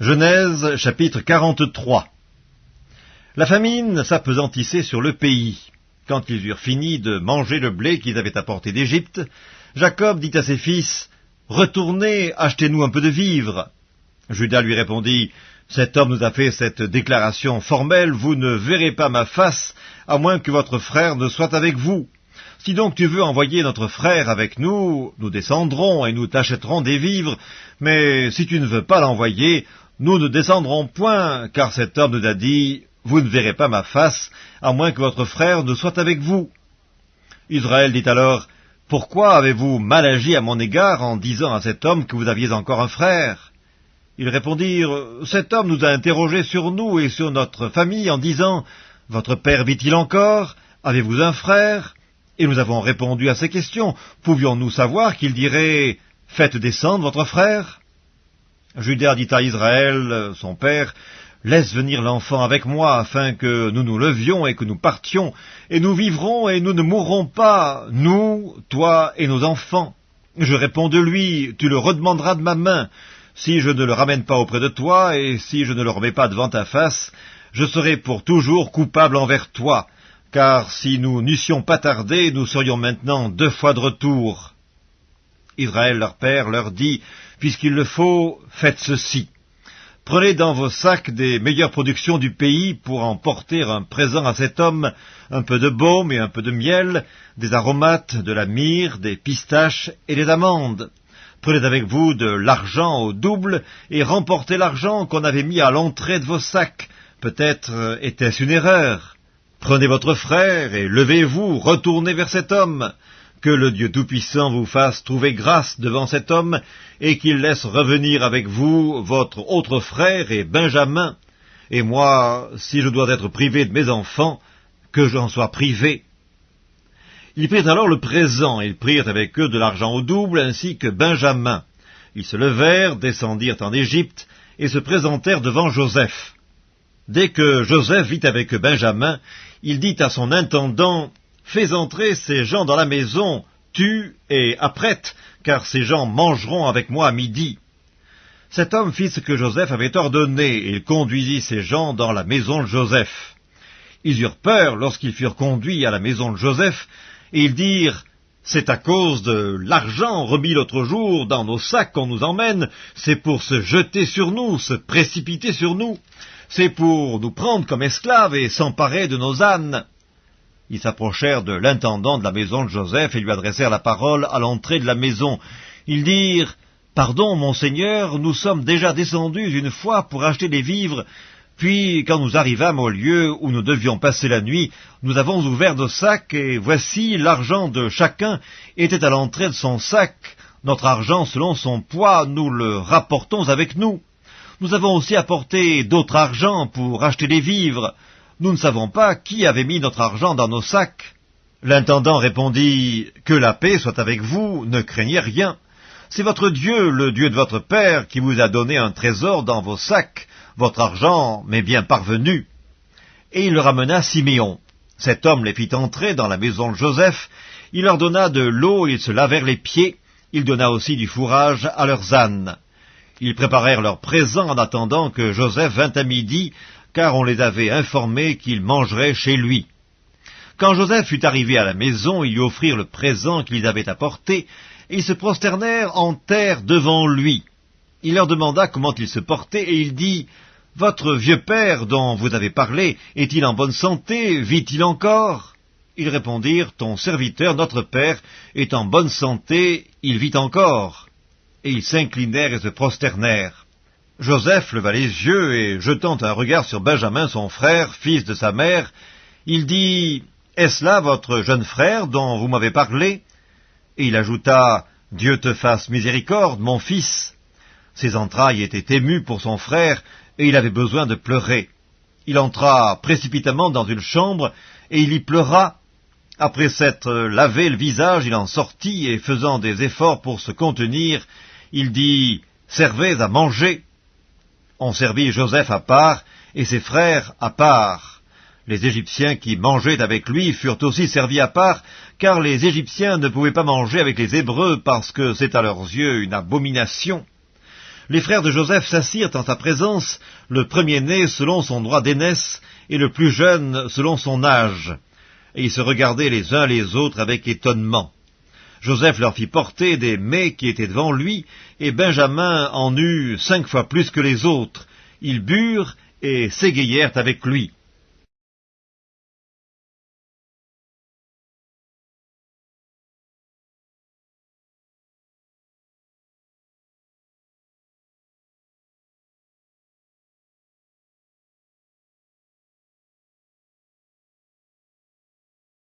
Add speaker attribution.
Speaker 1: Genèse chapitre 43. La famine s'appesantissait sur le pays. Quand ils eurent fini de manger le blé qu'ils avaient apporté d'Égypte, Jacob dit à ses fils, « Retournez, achetez-nous un peu de vivres. » Juda lui répondit, « Cet homme nous a fait cette déclaration formelle, vous ne verrez pas ma face, à moins que votre frère ne soit avec vous. Si donc tu veux envoyer notre frère avec nous, nous descendrons et nous t'achèterons des vivres, mais si tu ne veux pas l'envoyer, nous ne descendrons point, car cet homme nous a dit, « Vous ne verrez pas ma face, à moins que votre frère ne soit avec vous. » Israël dit alors, « Pourquoi avez-vous mal agi à mon égard en disant à cet homme que vous aviez encore un frère ?» Ils répondirent, « Cet homme nous a interrogés sur nous et sur notre famille en disant, « Votre père vit-il encore? Avez-vous un frère ?» Et nous avons répondu à ces questions. Pouvions-nous savoir qu'il dirait, « Faites descendre votre frère » Juda dit à Israël, son père, « Laisse venir l'enfant avec moi, afin que nous nous levions et que nous partions, et nous vivrons et nous ne mourrons pas, nous, toi et nos enfants. Je réponds de lui, tu le redemanderas de ma main. Si je ne le ramène pas auprès de toi, et si je ne le remets pas devant ta face, je serai pour toujours coupable envers toi, car si nous n'eussions pas tardé, nous serions maintenant 2 fois de retour. » Israël, leur père, leur dit, « Puisqu'il le faut, faites ceci. Prenez dans vos sacs des meilleures productions du pays pour en porter un présent à cet homme, un peu de baume et un peu de miel, des aromates, de la myrrhe, des pistaches et des amandes. Prenez avec vous de l'argent au double et remportez l'argent qu'on avait mis à l'entrée de vos sacs. Peut-être était-ce une erreur. Prenez votre frère et levez-vous, retournez vers cet homme. Que le Dieu Tout-Puissant vous fasse trouver grâce devant cet homme, et qu'il laisse revenir avec vous votre autre frère et Benjamin. Et moi, si je dois être privé de mes enfants, que j'en sois privé. » Ils prirent alors le présent, ils prirent avec eux de l'argent au double, ainsi que Benjamin. Ils se levèrent, descendirent en Égypte, et se présentèrent devant Joseph. Dès que Joseph vit avec Benjamin, il dit à son intendant, « Fais entrer ces gens dans la maison, tue et apprête, car ces gens mangeront avec moi à midi. » Cet homme fit ce que Joseph avait ordonné, et il conduisit ces gens dans la maison de Joseph. Ils eurent peur lorsqu'ils furent conduits à la maison de Joseph, et ils dirent, « C'est à cause de l'argent remis l'autre jour dans nos sacs qu'on nous emmène, c'est pour se jeter sur nous, se précipiter sur nous, c'est pour nous prendre comme esclaves et s'emparer de nos ânes. » Ils s'approchèrent de l'intendant de la maison de Joseph et lui adressèrent la parole à l'entrée de la maison. Ils dirent, « Pardon, mon Seigneur, nous sommes déjà descendus une fois pour acheter des vivres, puis quand nous arrivâmes au lieu où nous devions passer la nuit, nous avons ouvert nos sacs, et voici l'argent de chacun était à l'entrée de son sac. Notre argent selon son poids, nous le rapportons avec nous. Nous avons aussi apporté d'autres argent pour acheter des vivres. Nous ne savons pas qui avait mis notre argent dans nos sacs. » L'intendant répondit, « Que la paix soit avec vous, ne craignez rien. C'est votre Dieu, le Dieu de votre Père, qui vous a donné un trésor dans vos sacs. Votre argent m'est bien parvenu. » Et il le ramena à Siméon. Cet homme les fit entrer dans la maison de Joseph. Il leur donna de l'eau, ils se lavèrent les pieds. Il donna aussi du fourrage à leurs ânes. Ils préparèrent leurs présents en attendant que Joseph vînt à midi, car on les avait informés qu'ils mangeraient chez lui. Quand Joseph fut arrivé à la maison, ils lui offrirent le présent qu'ils avaient apporté, et ils se prosternèrent en terre devant lui. Il leur demanda comment il se portait, et il dit, « Votre vieux père, dont vous avez parlé, est-il en bonne santé? Vit-il encore ?» Ils répondirent, « Ton serviteur, notre père, est en bonne santé, il vit encore. » Et ils s'inclinèrent et se prosternèrent. Joseph leva les yeux, et jetant un regard sur Benjamin, son frère, fils de sa mère, il dit, « Est-ce là votre jeune frère dont vous m'avez parlé ?» Et il ajouta, « Dieu te fasse miséricorde, mon fils. » Ses entrailles étaient émues pour son frère, et il avait besoin de pleurer. Il entra précipitamment dans une chambre, et il y pleura. Après s'être lavé le visage, il en sortit, et faisant des efforts pour se contenir, il dit, « Servez à manger. » On servit Joseph à part, et ses frères à part. Les Égyptiens qui mangeaient avec lui furent aussi servis à part, car les Égyptiens ne pouvaient pas manger avec les Hébreux, parce que c'est à leurs yeux une abomination. Les frères de Joseph s'assirent en sa présence, le premier-né selon son droit d'aînesse, et le plus jeune selon son âge. Et ils se regardaient les uns les autres avec étonnement. Joseph leur fit porter des mets qui étaient devant lui, et Benjamin en eut 5 fois plus que les autres. Ils burent et s'égayèrent avec lui.